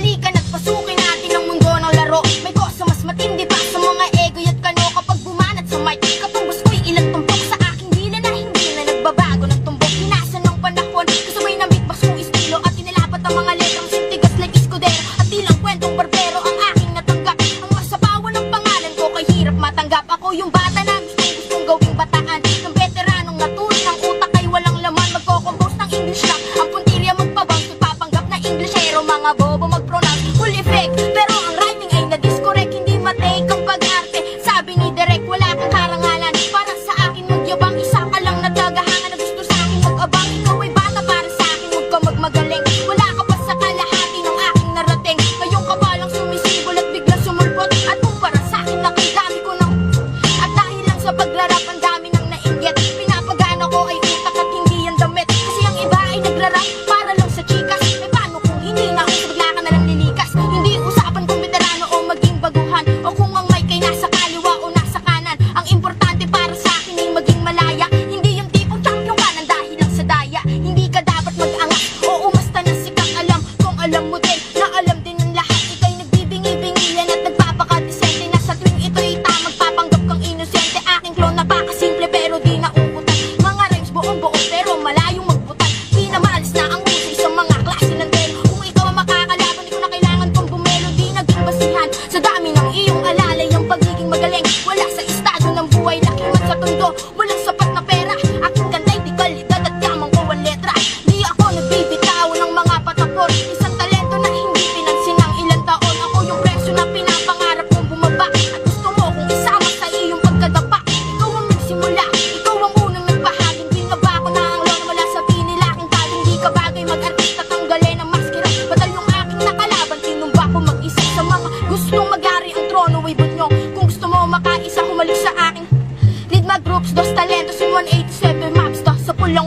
Halika na't pasukin natin ang mundo ng laro. May kosa mas matindi pa sa mga ego'y at kano. Kapag bumanat sa mic, katumbas ko'y ilang tumpok sa aking dila na hindi na nagbabago ng tumbok. Hinasa ng panahon, kasabay ng beatbox kong estilo at inalapat ang mga letrang sintigas like Escudero. At ilang kwentong barbero ang aking natanggap. Ang masapawan ng pangalan ko kay hirap matanggap. Ako yung bata na gustong gawing bataan, ng veteranong natuloy ng utak ay walang laman. Magko-compose ng English rap, ang puntirya magpabang, papanggap na Englishero. Mga bobo mag-pronounce full effect, pero ang rhyming ay na-discorrect. Hindi matake ang pag-arte, sabi ni Direk wala kang karangalan. Para sa akin magyabang, isa ka lang na tagahangan na gusto sa akin mag-abang. Ikaw ay bata para sa akin, huwag ka magmagaling. Wala ka pa sa kalahati ng aking narating. Ngayon ka pa lang sumisibol at bigla sumulpot. At kung para sa akin nakidami ko ng... At dahil lang sa paglarap ang dami nang nainggit, pinapagana ko ay utak at hindi yan damit. Kasi ang iba ay naglarap para lang sa chikas. Eh paano kung hindi na ako bigla ka na lang lilikas? Hindi usapan kung veterano o maging baguhan, o kung ang mic ay nasa kaliwa o nasa kanan. Ang importante para sa akin ay maging malaya. Hindi yung tipong champion ka nang dahil lang sa daya. Hindi ka dapat mag-angat o umasta na sikang alam. Kung alam mo din na alam din ng lahat, ika'y nagbibingi-bingihan at nagpapakadesente. Na sa tuwing ito'y magpapanggap kang inosente. Aking clone napakasimple pero di nauutan. Mga rhymes buong-buo pero malayong magbutan. Di na maalis na ang usay sa mga klase ng treno. Kung ikaw ang makakalaban, di ko na kailangan kong bumelo. Di naging basihan sa dami ng iyong alalay ang pagiging magaling. Wala sa estado ng buhay, laki man sa tondo. Walang sapat na pera, aking kantay di kalidad at yamang ko ang letra. Di ako nagbibitaw ng mga patapon, isang talento na hindi pinansin ng ilang taon. Ako yung presyo na pinapangarap kong bumaba, at gusto mo kung isama sa iyong pagkadapa. Ikaw ang nagsimula, ikaw ang unang nagpahaging. Binaba ko na ang lona mula sa pinilaking taling. Di ka bagay mag-artista, tanggalin ang maskara. Batal yung aking nakalaban, tinumba ko mag-isa. Sa mga gustong mag-ari ang trono ay bunyo. Kung gusto mo makaisa, humalik sa akin. Lead my groups, dos talentos in 187 maps. Sa pulang